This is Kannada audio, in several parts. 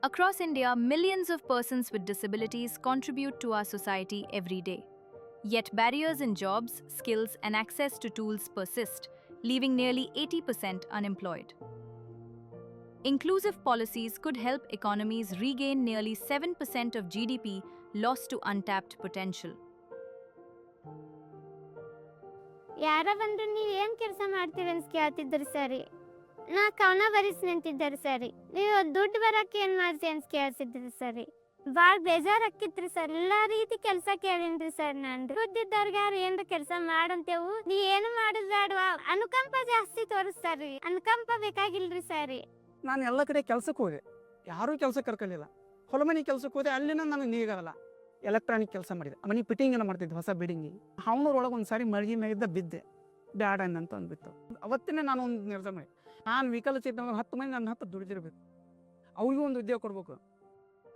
Across India, millions of persons with disabilities contribute to our society every day. Yet barriers in jobs, skills, and access to tools persist, leaving nearly 80% unemployed. Inclusive policies could help economies regain nearly 7% of GDP lost to untapped potential. ಯಾರ ಬಂದ್ರು ನೀವು ಏನು ಕೆಲಸ ಮಾಡ್ತೀವಿ ಅಂತ ಕೇಳ್ತಿದ್ರು ಸರಿ. ನಾ ಕವನ ಬರಿಸಿ ನಿಂತಿದ್ದಾರೆ ಸರಿ. ನೀವು ದುಡ್ಡು ಬರಕ್ಕೆ ಏನು ಮಾಡ್ತೀವಿ ಅಂತ ಕೇಳ್ತಿದ್ರು ಸರಿ. ಭಾಳ ಬೇಜಾರಾಕಿತ್ರಿ ಸರ್. ಎಲ್ಲಾ ರೀತಿ ಕೆಲಸ ಕೇಳಿನ್ರಿ ಸರ್. ನಾನು ದುಡ್ಡಿದ್ದವ್ರಿಗೆ ಯಾರು ಏನ್ರ ಕೆಲಸ ಮಾಡಂತೇವು. ನೀ ಏನು ಮಾಡೋದು ಬೇಡವಾ, ಅನುಕಂಪ ಜಾಸ್ತಿ ತೋರಿಸ್ತಾರ್ರಿ. ಅನುಕಂಪ ಬೇಕಾಗಿಲ್ರಿ ಸರಿ. ನಾನು ಎಲ್ಲ ಕಡೆ ಕೆಲ್ಸಕ್ಕೆ ಹೋದೆ, ಯಾರೂ ಕೆಲಸ ಕರ್ಕೊಳ್ಳಿಲ್ಲ. ಹೊಲ ಮನೆ ಕೆಲ್ಸಕ್ಕೆ ಹೋದೆ, ಅಲ್ಲಿನ ನನಗೆ ನೀಗಲ್ಲ. ಎಲೆಕ್ಟ್ರಾನಿಕ್ ಕೆಲಸ ಮಾಡಿದೆ, ಮನೆ ಫಿಟ್ಟಿಂಗ್ ಎಲ್ಲ ಮಾಡ್ತಿದ್ದೆ ಹೊಸ ಬಿಲ್ಡಿಂಗಿಗೆ. ಅವನೂರೊಳಗೆ ಒಂದು ಸಾರಿ ಮಳ್ಗಿ ಮೇಗಿದ್ದ ಬಿದ್ದೆ, ಬ್ಯಾಡ ಅಂತ ಅಂದ್ಬಿಟ್ಟು ಅವತ್ತಿನೇ ನಾನು ಒಂದು ನಿರ್ಧಾರ ಮಾಡಿ, ನಾನು ವಿಕಲಚೇತನ 10 ಮಂದಿ ನನ್ನ ಹತ್ತು ದುಡಿದಿರ್ಬೇಕು, ಅವ್ರಿಗೂ ಒಂದು ಉದ್ಯೋಗ ಕೊಡ್ಬೇಕು.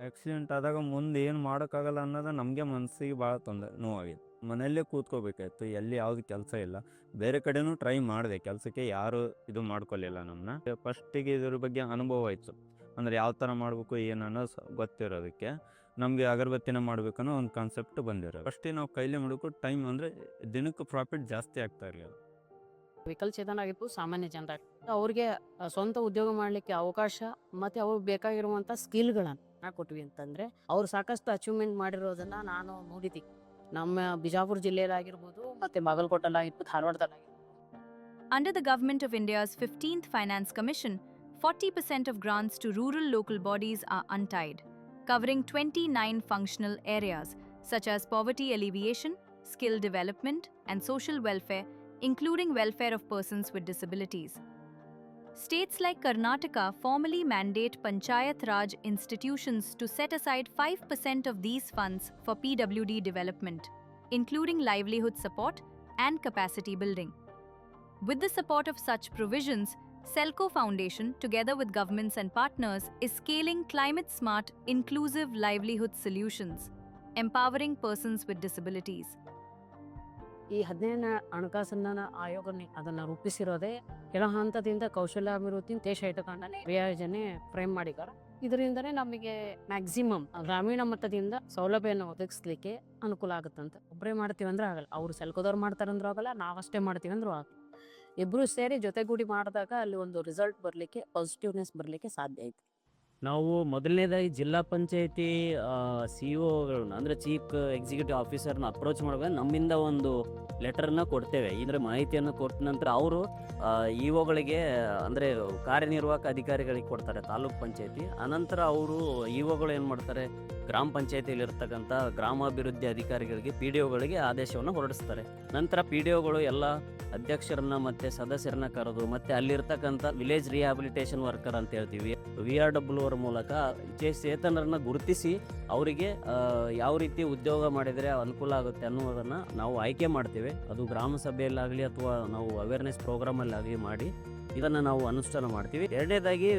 ಆಕ್ಸಿಡೆಂಟ್ ಆದಾಗ ಮುಂದೆ ಏನು ಮಾಡೋಕ್ಕಾಗಲ್ಲ ಅನ್ನೋದು ನಮಗೆ ಮನಸ್ಸಿಗೆ ಭಾಳ ನೋವಾಗಿದೆ. ಮನೆಯಲ್ಲೇ ಕೂತ್ಕೋಬೇಕಾಯ್ತು, ಎಲ್ಲಿ ಯಾವುದು ಕೆಲಸ ಇಲ್ಲ. ಬೇರೆ ಕಡೆನೂ ಟ್ರೈ ಮಾಡಿದೆ, ಕೆಲಸಕ್ಕೆ ಯಾರು ಇದು ಮಾಡ್ಕೊಳ್ಳಿಲ್ಲ ನಮ್ಮನ್ನ. ಫಸ್ಟಿಗೆ ಇದ್ರ ಬಗ್ಗೆ ಅನುಭವ ಆಯಿತು, ಅಂದರೆ ಯಾವ ಥರ ಮಾಡಬೇಕು ಏನು ಅನ್ನೋದು ಗೊತ್ತಿರೋದಕ್ಕೆ ನಮಗೆ ಅಗರಬತ್ತಿನ ಮಾಡಬೇಕನ್ನೋ ಒಂದು ಕಾನ್ಸೆಪ್ಟ್ ಬಂದಿರೋದು. ಫಸ್ಟಿಗೆ ನಾವು ಕೈಲೇ ಮಾಡಬೇಕು. ಟೈಮ್ ಅಂದರೆ ದಿನಕ್ಕೆ ಪ್ರಾಫಿಟ್ ಜಾಸ್ತಿ ಆಗ್ತಾ ಇರಲಿಲ್ಲ. ವಿಕಲಚೇತನ ಆಗಿತ್ತು ಸಾಮಾನ್ಯ ಜನರಾಗಿತ್ತು, ಅವ್ರಿಗೆ ಸ್ವಂತ ಉದ್ಯೋಗ ಮಾಡಲಿಕ್ಕೆ ಅವಕಾಶ ಮತ್ತು ಅವ್ರಿಗೆ ಬೇಕಾಗಿರುವಂಥ ಸ್ಕಿಲ್ಗಳನ್ನು ಕೊಟ್ವಿ ಅಂತಂದರೆ ಅವ್ರು ಸಾಕಷ್ಟು ಅಚೀವ್ಮೆಂಟ್ ಮಾಡಿರೋದನ್ನು ನಾನು ನೋಡಿದ್ದೀನಿ. ನಮ್ಮ ಬಿಜಾಪುರ ಜಿಲ್ಲೆಯಲ್ಲಾಗಿರ್ಬೋದು ಮತ್ತು ಬಾಗಲಕೋಟೆಲ್ಲಾಗಿರ್ಬೋದು, ಧಾರವಾಡದಲ್ಲಾಗಿರ್ಬೋದು. Under the Government of India's 15th Finance Commission, 40% of grants to rural local bodies are untied, covering 29 functional areas such as poverty alleviation, skill development, and social welfare, including welfare of persons with disabilities. States like Karnataka formally mandate Panchayat Raj institutions to set aside 5% of these funds for PWD development, including livelihood support and capacity building. With the support of such provisions, Selco Foundation, together with governments and partners, is scaling climate-smart, inclusive livelihood solutions, empowering persons with disabilities. ಈ 17ನೇ ಹಣಕಾಸಿನ ಆಯೋಗ ಅದನ್ನು ರೂಪಿಸಿರೋದೇ ಕೆಳ ಹಂತದಿಂದ ಕೌಶಲ್ಯಾಭಿವೃದ್ಧಿ ದೇಶ ಇಟ್ಟುಕೊಂಡನೇ ಯೋಜನೆ ಫ್ರೇಮ್ ಮಾಡಿದ್ದಾರೆ. ಇದರಿಂದನೇ ನಮಗೆ ಮ್ಯಾಕ್ಸಿಮಮ್ ಗ್ರಾಮೀಣ ಮಟ್ಟದಿಂದ ಸೌಲಭ್ಯವನ್ನು ಒದಗಿಸ್ಲಿಕ್ಕೆ ಅನುಕೂಲ ಆಗುತ್ತಂತ. ಒಬ್ಬರೇ ಮಾಡ್ತೀವಿ ಅಂದ್ರೆ ಆಗಲ್ಲ, ಅವ್ರು ಸೆಲ್ಕೋದವ್ರು ಮಾಡ್ತಾರಂದ್ರೂ ಆಗಲ್ಲ, ನಾವಷ್ಟೇ ಮಾಡ್ತೀವಿ ಅಂದ್ರೂ ಆಗಲ್ಲ. ಇಬ್ಬರು ಸೇರಿ ಜೊತೆಗೂಡಿ ಮಾಡಿದಾಗ ಅಲ್ಲಿ ಒಂದು ರಿಸಲ್ಟ್ ಬರಲಿಕ್ಕೆ, ಪಾಸಿಟಿವ್ನೆಸ್ ಬರಲಿಕ್ಕೆ ಸಾಧ್ಯ ಐತೆ. ನಾವು ಮೊದಲನೇದಾಗಿ ಜಿಲ್ಲಾ ಪಂಚಾಯತಿ CEO ಅಂದರೆ ಚೀಫ್ ಎಕ್ಸಿಕ್ಯೂಟಿವ್ ಆಫೀಸರ್ನ ಅಪ್ರೋಚ್ ಮಾಡುವಾಗ ನಮ್ಮಿಂದ ಒಂದು ಲೆಟರ್ನ ಕೊಡ್ತೇವೆ. ಇದರ ಮಾಹಿತಿಯನ್ನು ಕೊಟ್ಟ ನಂತರ ಅವರು EOಗಳಿಗೆ ಅಂದರೆ ಕಾರ್ಯನಿರ್ವಾಹಕ ಅಧಿಕಾರಿಗಳಿಗೆ ಕೊಡ್ತಾರೆ, ತಾಲೂಕ್ ಪಂಚಾಯತಿ. ಅನಂತರ ಅವರು EOಗಳು ಏನು ಮಾಡ್ತಾರೆ, ಗ್ರಾಮ ಪಂಚಾಯತಿಯಲ್ಲಿ ಇರ್ತಕ್ಕಂಥ ಗ್ರಾಮಾಭಿವೃದ್ಧಿ ಅಧಿಕಾರಿಗಳಿಗೆ PDOಗಳಿಗೆ ಆದೇಶವನ್ನು ಹೊರಡಿಸ್ತಾರೆ. ನಂತರ PDOಗಳು ಎಲ್ಲ ಅಧ್ಯಕ್ಷರನ್ನ ಮತ್ತು ಸದಸ್ಯರನ್ನ ಕರೆದು ಮತ್ತು ಅಲ್ಲಿರ್ತಕ್ಕಂಥ ವಿಲೇಜ್ ರಿಹ್ಯಾಬಿಲಿಟೇಷನ್ ವರ್ಕರ್ ಅಂತ ಹೇಳ್ತೀವಿ, VRW ಮೂಲಕ ಚೇತನರನ್ನ ಗುರುತಿಸಿ ಅವರಿಗೆ ಯಾವ ರೀತಿ ಉದ್ಯೋಗ ಮಾಡಿದರೆ ಅನುಕೂಲ ಆಗುತ್ತೆ ಅನ್ನೋದನ್ನು ನಾವು ಆಯ್ಕೆ ಮಾಡ್ತೇವೆ. ಅದು ಗ್ರಾಮ ಸಭೆಯಲ್ಲಾಗಲಿ ಅಥವಾ ನಾವು ಅವೇರ್ನೆಸ್ ಪ್ರೋಗ್ರಾಮಲ್ಲಾಗಲಿ ಮಾಡಿ ಇದನ್ನು ನಾವು ಅನುಷ್ಠಾನ ಮಾಡ್ತೀವಿ. ಎರಡನೇದಾಗಿ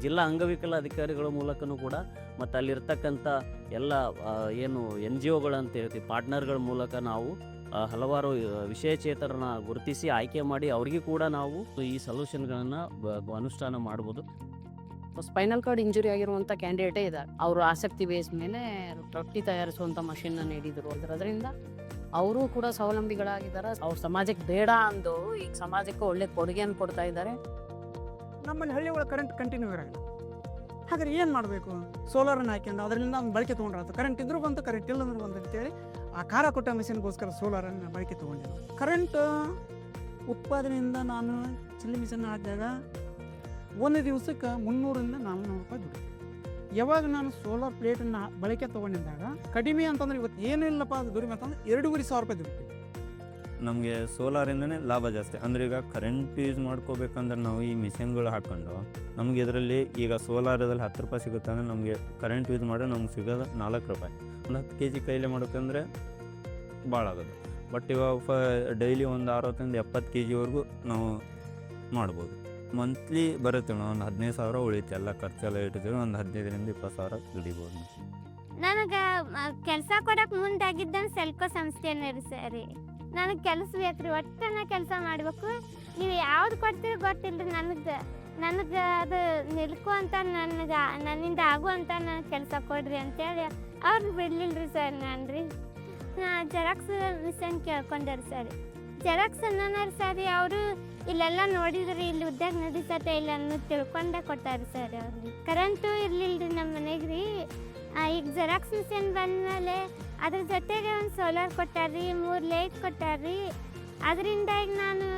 ಜಿಲ್ಲಾ ಅಂಗವಿಕಲ ಅಧಿಕಾರಿಗಳ ಮೂಲಕನೂ ಕೂಡ ಮತ್ತು ಅಲ್ಲಿರ್ತಕ್ಕಂಥ ಎಲ್ಲ ಏನು NGOಗಳು ಅಂತ ಹೇಳ್ತೀವಿ, ಪಾರ್ಟ್ನರ್ಗಳ ಮೂಲಕ ನಾವು ಹಲವಾರು ವಿಷಯಚೇತರನ್ನ ಗುರುತಿಸಿ ಆಯ್ಕೆ ಮಾಡಿ ಅವ್ರಿಗೆ ಕೂಡ ನಾವು ಈ ಸೊಲ್ಯೂಷನ್ಗಳನ್ನು ಅನುಷ್ಠಾನ ಮಾಡ್ಬೋದು. ಸ್ಪೈನಲ್ ಕಾರ್ಡ್ ಇಂಜುರಿ ಆಗಿರುವಂಥ ಕ್ಯಾಂಡಿಡೇಟೇ ಇದ್ದಾರೆ. ಅವರು ಆಸಕ್ತಿ ಬೇಸ್ ಮೇಲೆ ರೊಟ್ಟಿ ತಯಾರಿಸುವಂಥ ಮಷಿನ್ನ ನೀಡಿದರು. ಅದರಿಂದ ಅವರು ಕೂಡ ಸ್ವಾವಲಂಬಿಗಳಾಗಿದ್ದಾರೆ. ಅವ್ರು ಸಮಾಜಕ್ಕೆ ಬೇಡ ಅಂದು ಈಗ ಸಮಾಜಕ್ಕೆ ಒಳ್ಳೆ ಕೊಡುಗೆಯನ್ನು ಕೊಡ್ತಾ ಇದ್ದಾರೆ. ನಮ್ಮಲ್ಲಿ ಹಳ್ಳಿ ಒಳಗೆ ಕರೆಂಟ್ ಕಂಟಿನ್ಯೂ ಇರೋಲ್ಲ. ಹಾಗಾದ್ರೆ ಏನು ಮಾಡಬೇಕು? ಸೋಲಾರನ್ನು ಹಾಕ್ಯಂಡು ಅದರಿಂದ ಒಂದು ಬಳಕೆ ತೊಗೊಂಡ್ರಾಯ್ತು. ಕರೆಂಟ್ ಇದ್ರೂ ಬಂತು, ಕರೆಂಟ್ ಇಲ್ಲಂದ್ರೂ ಬಂತು ಅಂತೇಳಿ ಆ ಖಾರ ಕೊಟ್ಟ ಮಿಷನ್ಗೋಸ್ಕರ ಸೋಲಾರನ್ನು ಬಳಕೆ ತೊಗೊಂಡಿದ್ದು. ಕರೆಂಟ್ ಉತ್ಪಾದನೆಯಿಂದ ನಾನು ಚಿಲ್ಲಿ ಮಿಷನ್ ಹಾಕಿದಾಗ ಒಂದು ದಿವಸಕ್ಕೆ 300ರಿಂದ 400 ರೂಪಾಯಿ ದುಡ್ಡು. ಯಾವಾಗ ನಾನು ಸೋಲಾರ್ ಪ್ಲೇಟನ್ನು ಬಳಕೆ ತೊಗೊಂಡಿದ್ದಾಗ ಕಡಿಮೆ ಅಂತಂದ್ರೆ ಇವತ್ತು ಏನೂ ಇಲ್ಲಪ್ಪ ಅದು ದುಡಿಮೆ ಅಂತಂದ್ರೆ 2,500 ರೂಪಾಯಿ ದುಡ್ಡು. ನಮಗೆ ಸೋಲಾರಿಂದನೇ ಲಾಭ ಜಾಸ್ತಿ. ಅಂದರೆ ಈಗ ಕರೆಂಟ್ ಯೂಸ್ ಮಾಡ್ಕೋಬೇಕಂದ್ರೆ ನಾವು ಈ ಮಿಷನ್ಗಳು ಹಾಕ್ಕೊಂಡು ನಮಗೆ ಇದರಲ್ಲಿ ಈಗ ಸೋಲಾರದಲ್ಲಿ 10 ರೂಪಾಯಿ ಸಿಗುತ್ತೆ ಅಂದರೆ ನಮಗೆ ಕರೆಂಟ್ ಯೂಸ್ ಮಾಡಿದ್ರೆ ನಮ್ಗೆ ಸಿಗೋದು 4 ರೂಪಾಯಿ. ಒಂದು 10 kg ಕೈಲೇ ಮಾಡೋಕ್ಕಂದ್ರೆ ಭಾಳ ಆಗೋದು. ಬಟ್ ಇವಾಗ ಡೈಲಿ ಒಂದು 60-70 kgವರೆಗೂ ನಾವು ಮಾಡ್ಬೋದು. ಮಂತ್ಲಿ ಬರುತ್ತೆ ಒಂದು 15,000 ಉಳಿಯುತ್ತೆ. ಎಲ್ಲ ಖರ್ಚೆಲ್ಲ ಇಟ್ಟಿದ್ದೀವಿ, ಒಂದು 15,000-20,000 ದುಡಿಬೋದು. ನನಗೆ ಕೆಲಸ ಕೊಡಕ್ಕೆ ಮುಂದಾಗಿದ್ದ ಸೆಲ್ಕೋ ಸಂಸ್ಥೆನೇ ರೀ ಸರಿ. ನನಗೆ ಕೆಲಸ ಬೇಕ್ರಿ, ಒಟ್ಟು ನಾ ಕೆಲಸ ಮಾಡಬೇಕು. ನೀವು ಯಾವ್ದು ಕೊಡ್ತೀರಿ ಗೊತ್ತಿಲ್ಲ ನನಗೆ. ನನಗೆ ಅದು ನಿಲ್ಕುವಂಥ ನನ್ನಿಂದ ಆಗುವಂಥ ನನಗೆ ಕೆಲಸ ಕೊಡ್ರಿ ಅಂತೇಳಿ ಅವ್ರು ಬಿಡ್ಲಿಲ್ಲ ರೀ ಸರ್. ನಾನು ರೀ ಜೆರಾಕ್ಸ್ ಮಿಷನ್ ಕೇಳ್ಕೊಂಡೆ ರೀ ಸರ್. ಜೆರಾಕ್ಸ್ ಅನ್ನೋರು ಸರ್ ಅವರು ಇಲ್ಲೆಲ್ಲ ನೋಡಿದ್ರಿ ಇಲ್ಲಿ ಉದ್ಯೋಗ ನಡೀತತೆ ಇಲ್ಲ ಅನ್ನೋದು ತಿಳ್ಕೊಂಡೆ ಕೊಟ್ಟಾರೆ ಸರ್. ಅವ್ರಿಗೆ ಕರೆಂಟು ಇರಲಿಲ್ಲ ರೀ ನಮ್ಮ ಮನೆಗೆ ರೀ. ಈಗ ಜೆರಾಕ್ಸ್ ಮಿಷನ್ ಬಂದಮೇಲೆ ಅದ್ರ ಜೊತೆಗೆ ಒಂದು ಸೋಲಾರ್ ಕೊಟ್ಟಾರ್ರಿ, 3 ಲೈಟ್ ಕೊಟ್ಟಾರ್ರಿ. ಅದರಿಂದ ಈಗ ನಾನು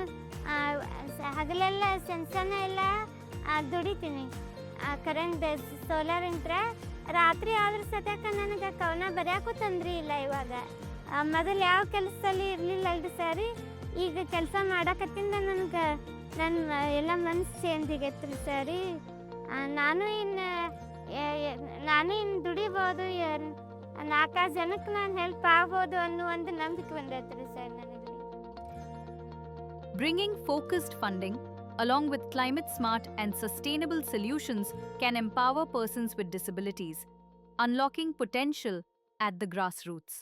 ಹಗಲೆಲ್ಲ ಸೆನ್ಸನ ಎಲ್ಲ ದುಡಿತೀನಿ ಕರೆಂಟ್ ಸೋಲಾರಿಂತ್ರ. ರಾತ್ರಿ ಆದ್ರ ಸತ್ಯಾಕ ನನಗೆ ಕವನ ಬರೆಯೋಕ್ಕೂ ತೊಂದರೆ ಇಲ್ಲ ಇವಾಗ. ಮೊದಲು ಯಾವ ಕೆಲಸದಲ್ಲಿ ಇರಲಿಲ್ಲ ಅಲ್ರಿ ಸರಿ. ಈಗ ಕೆಲಸ ಮಾಡಕತ್ತಿಂದ ನನಗೆ ನನ್ನ ಎಲ್ಲ ಮನಸ್ಸು ಚೇಂಜ್ ಆಗೈತೆ ರೀ ಸರಿ. ನಾನು ಇನ್ನು ದುಡಿಬೋದು, 4 ಜನಕ್ಕೆ ನಾನು ಹೆಲ್ಪ್ ಆಗ್ಬೋದು ಅನ್ನೋ ಒಂದು ನಂಬಿಕೆ ಬಂದೈತೆ ರೀ ಸರ್ ನನಗೆ. Bringing focused funding, along with climate smart and sustainable solutions, can empower persons with disabilities, unlocking potential at the grassroots.